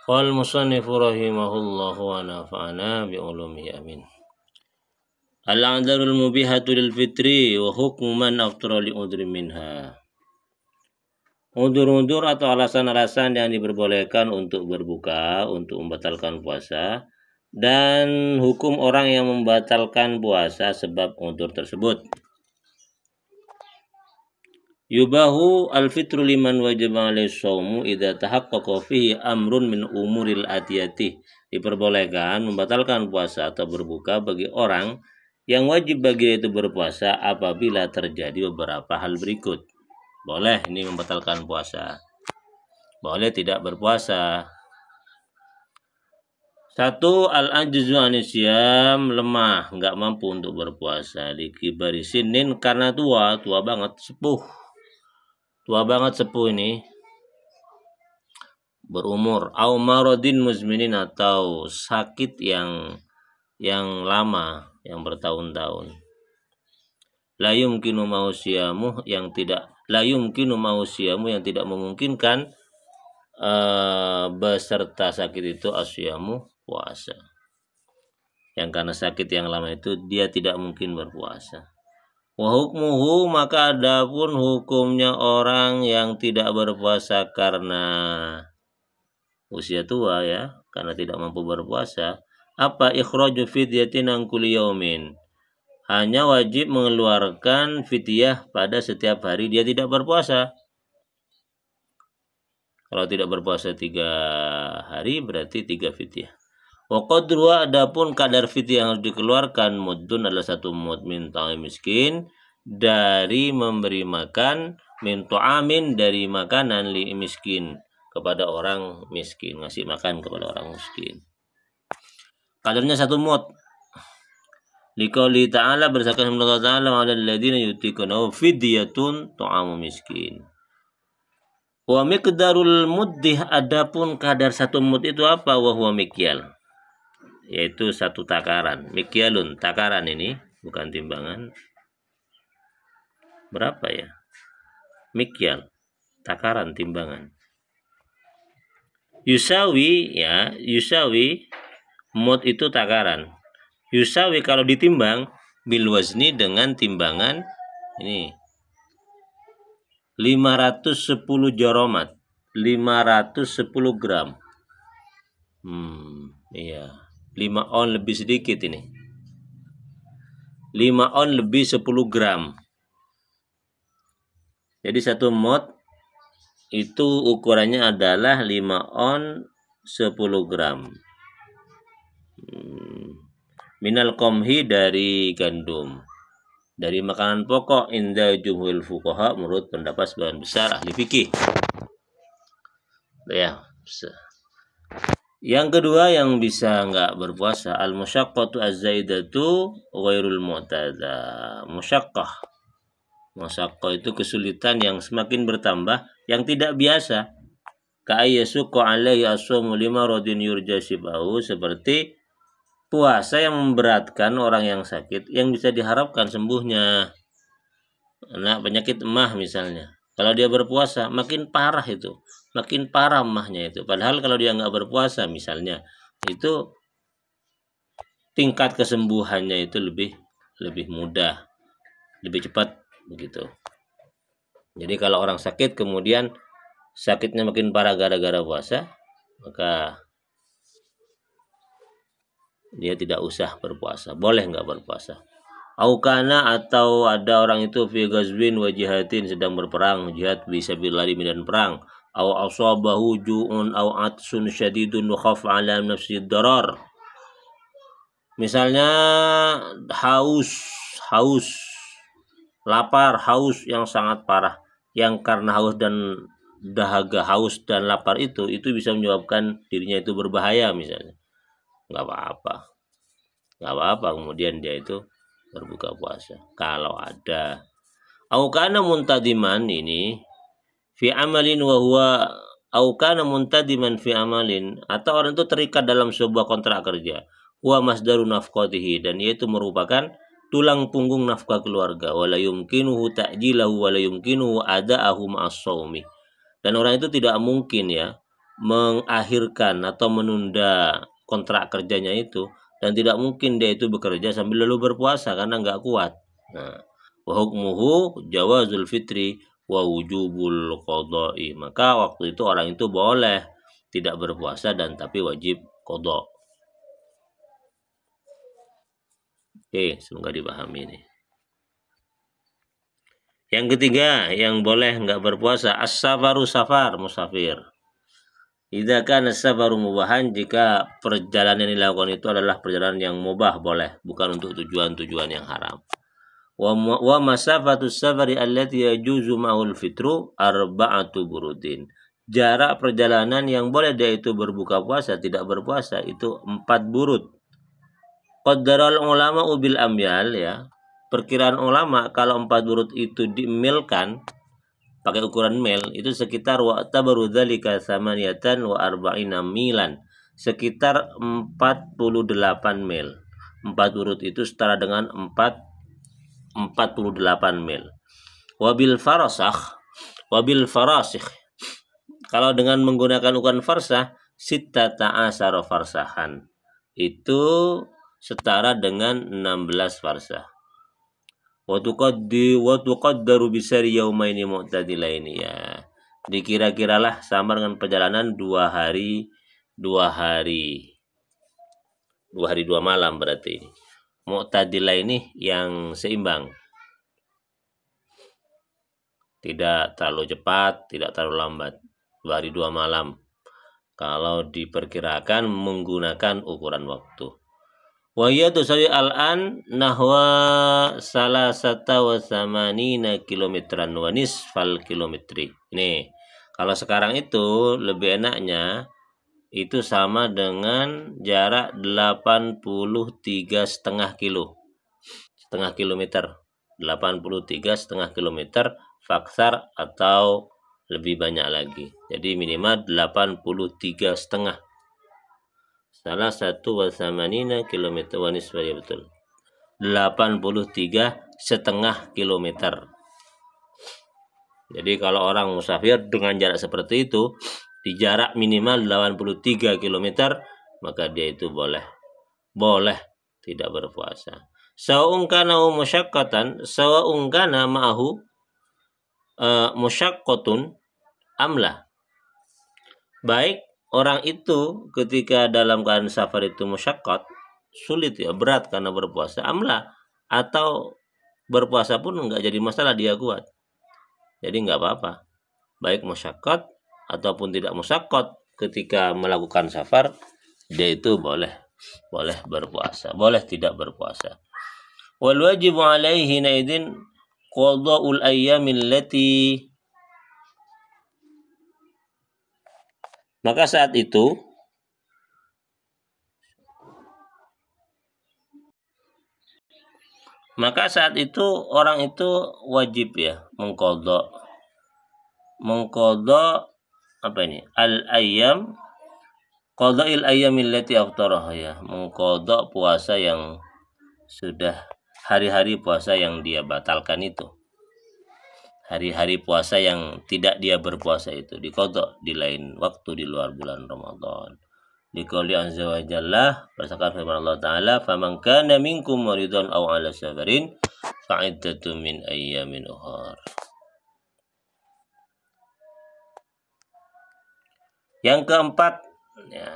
Qal musannifu rahimahullah wa nafa'ana bi ulumihi amin. Al-a'dzarul mubihatu lil fitri wa hukmu man aftara li udri minha. Udur-udur atau alasan-alasan yang diperbolehkan untuk berbuka, untuk membatalkan puasa, dan hukum orang yang membatalkan puasa sebab udur tersebut. Yubahu al-fitru liman wajib alaihi shaumu idza tahaqqaqa fihi amrun min umuril atiyati. Diperbolehkan membatalkan puasa atau berbuka bagi orang yang wajib bagi itu berpuasa apabila terjadi beberapa hal berikut. Boleh ini membatalkan puasa. Boleh tidak berpuasa. 1. Al-ajzu anisyam, lemah, enggak mampu untuk berpuasa. Di kibari sinin karena tua banget, sepuh. Tua banget sepuh ini, berumur, au maradin muzminin atau sakit yang lama, yang bertahun-tahun. La yumkinu mausiyamu yang tidak memungkinkan beserta sakit itu asyamu puasa. Yang karena sakit yang lama itu dia tidak mungkin berpuasa. Wa hukmuhu, maka adapun hukumnya orang yang tidak berpuasa karena usia tua ya, karena tidak mampu berpuasa, apa ikhraju fidyatin an kulli yaumin. Hanya wajib mengeluarkan fidyah pada setiap hari dia tidak berpuasa. Kalau tidak berpuasa 3 hari berarti 3 fidyah. Wa qadruha, adapun kadar fidyah yang harus dikeluarkan muddun adalah 1 mud min ta'am miskin, dari memberi makan, min ta'amin dari makanan, li miskin kepada orang miskin, ngasih makan kepada orang miskin. Kadarnya 1 mud. Liqauli ta'ala, berdasarkan Allah Ta'ala, wa 'alal ladzina yutiqunahu fidyatun ta'amu miskin. Wa miqdarul muddih, adapun kadar 1 mud itu apa? Wa huwa mikyal, yaitu 1 takaran. Mikyalun, takaran ini bukan timbangan. Berapa ya? Mikyal, takaran, timbangan. Yusawi ya, yusawi, mud itu takaran. Yusawi kalau ditimbang, bil wazni dengan timbangan ini 510 joromat, 510 gram. Iya, 5 on lebih sedikit ini. 5 on lebih 10 gram. Jadi 1 mud itu ukurannya adalah 5 on 10 gram. Minal qamhi, dari gandum, dari makanan pokok, inda jumhuril fuqaha, menurut pendapat sebagian besar ahli fikih. Ya. Yang kedua yang bisa enggak berpuasa, al-musyaqqatu az-zaidatu ghairul mu'tada. Musyaqqah itu kesulitan yang semakin bertambah, yang tidak biasa. Ka'ayyasuqqa alaihi as-shawmu lima radin yurja shibahu, seperti puasa yang memberatkan orang yang sakit yang bisa diharapkan sembuhnya. Nah, penyakit emah misalnya, kalau dia berpuasa makin parah itu, makin parah emahnya itu. Padahal kalau dia nggak berpuasa misalnya, itu tingkat kesembuhannya itu lebih mudah, lebih cepat begitu. Jadi kalau orang sakit kemudian sakitnya makin parah gara-gara puasa, maka dia tidak usah berpuasa. Boleh nggak berpuasa? Aukana, atau ada orang itu fi ghazwin wa jihadin, sedang berperang, jihad bisa bilari medan perang. Au asabahu ju'un au atsun syadidun wa khaf ala nafsi darar. Misalnya haus, lapar, haus yang sangat parah, yang karena haus dan dahaga, haus dan lapar itu bisa menyebabkan dirinya itu berbahaya misalnya. Nggak apa-apa kemudian dia itu berbuka puasa kalau ada. Aukana muntadiman, ini fi amalin wa huwa aukana muntadiman fi amalin, atau orang itu terikat dalam sebuah kontrak kerja, wa masdaru nafqatihi, dan yaitu merupakan tulang punggung nafkah keluarga, wala yumkinuhu ta'jilahu wala yumkinuhu ada'ahu ma'as-shaumi, dan orang itu tidak mungkin ya mengakhirkan atau menunda kontrak kerjanya itu, dan tidak mungkin dia itu bekerja sambil lalu berpuasa karena nggak kuat. Nah, wa hukmuhu jawazul fitri wa wujubul qada'i. Maka waktu itu orang itu boleh tidak berpuasa dan tapi wajib qada. Oke, semoga dipahami ini. Yang ketiga, yang boleh nggak berpuasa, as-safaru safar, musafir. Idza kana safaru mubahan, jika perjalanan yang dilakukan itu adalah perjalanan yang mubah, boleh, bukan untuk tujuan-tujuan yang haram. Wa masafatus safari allati yajuzu ma'ul fitru arba'atu burudin. Jarak perjalanan yang boleh dia itu berbuka puasa, tidak berpuasa, itu 4 burud. Qaddaral ulama ubil amyal, ya. Perkiraan ulama kalau 4 burud itu dimilkan pakai ukuran mil, itu sekitar wa tabaru dzalika samaniyatan wa arba'ina milan, sekitar 48 mil. 4 burud itu setara dengan 48 mil. Wabil farasikh, kalau dengan menggunakan ukuran farsah, sittata asyara farsahan, itu setara dengan 16 farsah. Wa tuqaddaru bisari yaumaini mu'tadilaini, ya. Dikira-kiralah sama dengan perjalanan 2 hari 2 malam berarti. Mu'tadilaini yang seimbang. Tidak terlalu cepat, tidak terlalu lambat. 2 hari 2 malam. Kalau diperkirakan menggunakan ukuran waktu. Wa hiya tusawi al-an nahwa salasata wa samanina kilometran wa nisfal kilometri. Ini kalau sekarang itu lebih enaknya itu sama dengan jarak 83,5 kilo. Setengah kilometer. 83,5 kilometer faksar atau lebih banyak lagi. Jadi minimal 83,5. Salah satu wasamanina kilometer wanis, ya betul, 83,5 kilometer. Jadi kalau orang musafir dengan jarak seperti itu, di jarak minimal 83 kilometer, maka dia itu boleh tidak berpuasa. Sawa'un kana musyaqqatan, sawa'un kana ma'ahu musyaqqatun amla. Baik orang itu ketika dalam keadaan safar itu musyaqqat, sulit, ya, berat karena berpuasa, amla, atau berpuasa pun enggak jadi masalah, dia kuat. Jadi enggak apa-apa. Baik musyaqqat ataupun tidak musyaqqat, ketika melakukan safar dia itu boleh berpuasa, boleh tidak berpuasa. Wal wajibu alaihi naidin qada'ul ayyamil lati, maka saat itu orang itu wajib, ya, mengqadha apa ini? Al-ayyam, qada'il ayyamil lati aftaraha, ya, mengqadha puasa yang sudah hari-hari puasa yang dia batalkan itu. Hari-hari puasa yang tidak dia berpuasa itu diqadha di lain waktu di luar bulan Ramadan. Liqauli azza wa jalla, berdasarkan firman Allah Ta'ala, faman kana minkum maridan aw ala safarin fa'iddatun min ayyamin ukhar. Yang keempat, ya,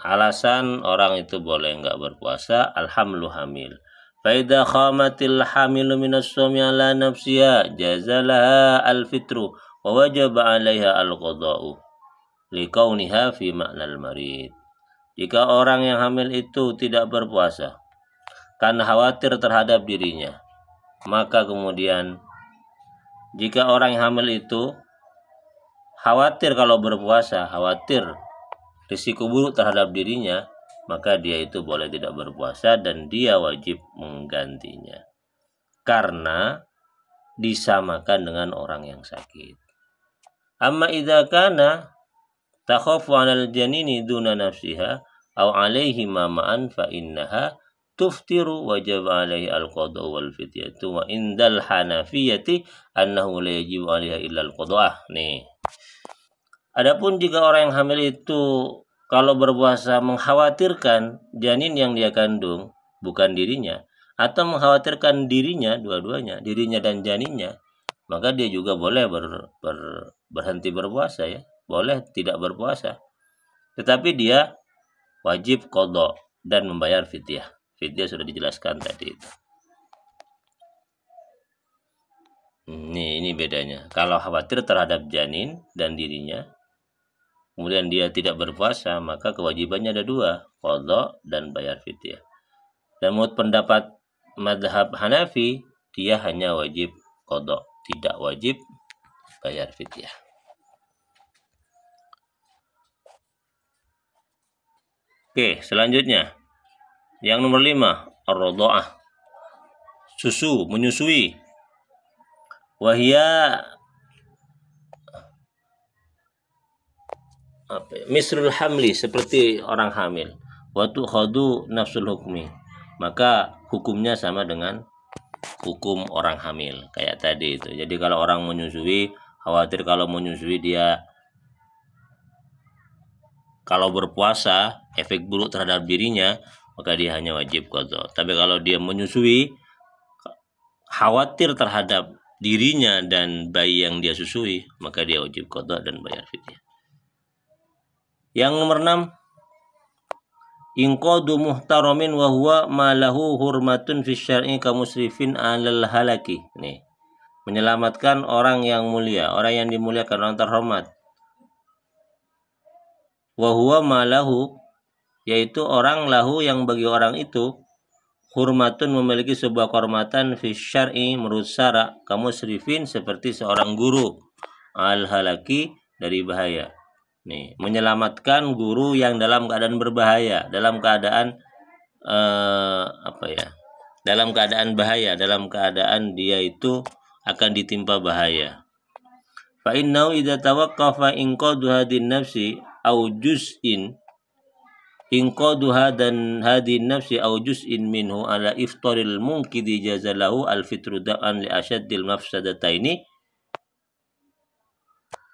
alasan orang itu boleh enggak berpuasa, alhamlu hamil. Faida khamatil hamilu minas sawmi ala nafsiha jazalaha al-fitru wa wajaba 'alaiha al-qada'u liqauniha fi ma'nal marid. Jika orang yang hamil itu tidak berpuasa karena khawatir terhadap dirinya, maka kemudian jika orang yang hamil itu khawatir kalau berpuasa, khawatir risiko buruk terhadap dirinya, maka dia itu boleh tidak berpuasa dan dia wajib menggantinya. Karena disamakan dengan orang yang sakit. Amma idza kana takhafu 'alal janini duna nafsiha aw 'alaihi ma'an fa innaha tuftiru wajib 'alaihi al-qada' wal fidyatu wa indal hanafiyati annahu la yajibu 'alaiha illa al-qada'. Nih. Adapun jika orang yang hamil itu kalau berpuasa mengkhawatirkan janin yang dia kandung bukan dirinya, atau mengkhawatirkan dirinya, dua-duanya, dirinya dan janinnya, maka dia juga boleh berhenti berpuasa ya, boleh tidak berpuasa. Tetapi dia wajib qadha dan membayar fidyah. Fidyah sudah dijelaskan tadi itu. Ini bedanya. Kalau khawatir terhadap janin dan dirinya, kemudian dia tidak berpuasa, maka kewajibannya ada dua, qadha dan bayar fidyah. Dan menurut pendapat mazhab Hanafi, dia hanya wajib qadha, tidak wajib bayar fidyah. Oke, selanjutnya. Yang nomor 5, ar-radha'ah. Susu, menyusui. Wahia misrul hamli, seperti orang hamil. Wa tukhadu nafsul hukmi. Maka hukumnya sama dengan hukum orang hamil, kayak tadi itu. Jadi kalau orang menyusui, khawatir kalau menyusui dia kalau berpuasa efek buruk terhadap dirinya, maka dia hanya wajib qadha. Tapi kalau dia menyusui khawatir terhadap dirinya dan bayi yang dia susui, maka dia wajib qadha dan bayar fidyah. Yang nomor 6, inqadu muhtaramin wa huwa ma lahu hurmatun fi syar'i ka musrifin 'alal halaki. Nih, menyelamatkan orang yang mulia, orang yang dimuliakan, orang terhormat. Wa huwa ma lahu, yaitu orang lahu yang bagi orang itu hurmatun memiliki sebuah kehormatan fi syar'i menurut syara, ka musrifin seperti seorang guru, al halaki dari bahaya. Nih, menyelamatkan guru yang dalam keadaan berbahaya, dalam keadaan dalam keadaan bahaya, dalam keadaan dia itu akan ditimpa bahaya. Fa innahu idza tawaqqafa inqadu hadin nafsi au juz'in inqaduha dan hadin nafsi au juz'in minhu ala iftaril munqidhi jazalahu al fitru da'an li asyaddil mafsadataini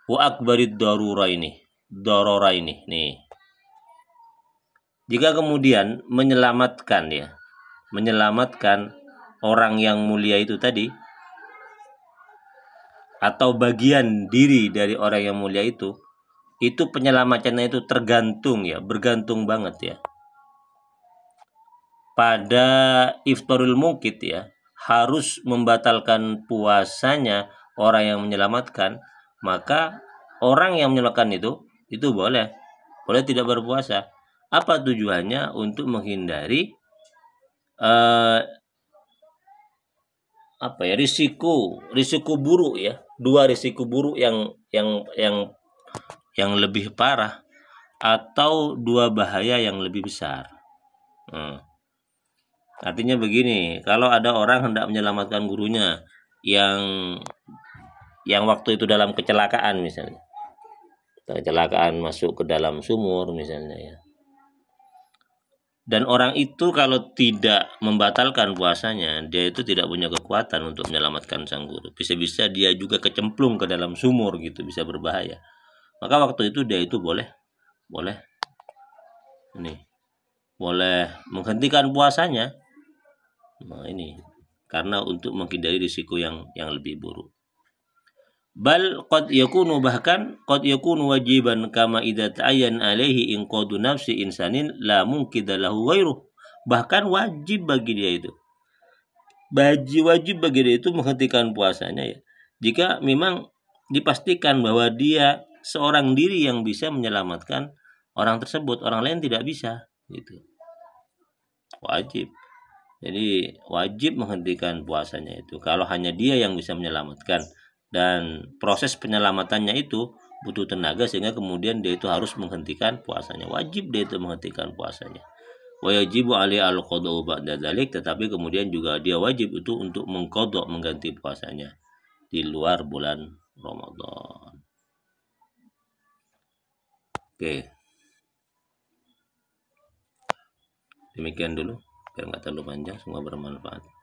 wa akbarid daruraini. Nih, jika kemudian menyelamatkan orang yang mulia itu tadi, atau bagian diri dari orang yang mulia itu penyelamatannya itu bergantung banget ya pada iftarul mungkit ya, harus membatalkan puasanya orang yang menyelamatkan, maka orang yang menyelamatkan itu boleh tidak berpuasa. Apa tujuannya? Untuk menghindari risiko buruk ya, dua risiko buruk yang lebih parah, atau dua bahaya yang lebih besar. Artinya begini, kalau ada orang hendak menyelamatkan gurunya yang waktu itu dalam kecelakaan misalnya, masuk ke dalam sumur misalnya ya, dan orang itu kalau tidak membatalkan puasanya, dia itu tidak punya kekuatan untuk menyelamatkan sang guru. Bisa-bisa dia juga kecemplung ke dalam sumur gitu, bisa berbahaya. Maka waktu itu dia itu boleh menghentikan puasanya. Nah, ini karena untuk menghindari risiko yang lebih buruk. Bal qad yakunu wajiban kama idza ta'ayyan alaihi inqadu nafsi insanin la mungkida lahu ghairuh. Bahkan wajib bagi dia itu menghentikan puasanya ya, jika memang dipastikan bahwa dia seorang diri yang bisa menyelamatkan orang tersebut, orang lain tidak bisa gitu. Wajib. Jadi wajib menghentikan puasanya itu kalau hanya dia yang bisa menyelamatkan, dan proses penyelamatannya itu butuh tenaga sehingga kemudian dia itu harus menghentikan puasanya. Wajib dia itu menghentikan puasanya. Wa yajibu alaihi al-qada'u ba'da dzalik, tetapi kemudian juga dia wajib itu untuk mengqadha, mengganti puasanya di luar bulan Ramadan. Oke. Demikian dulu, biar nggak terlalu panjang, semoga bermanfaat.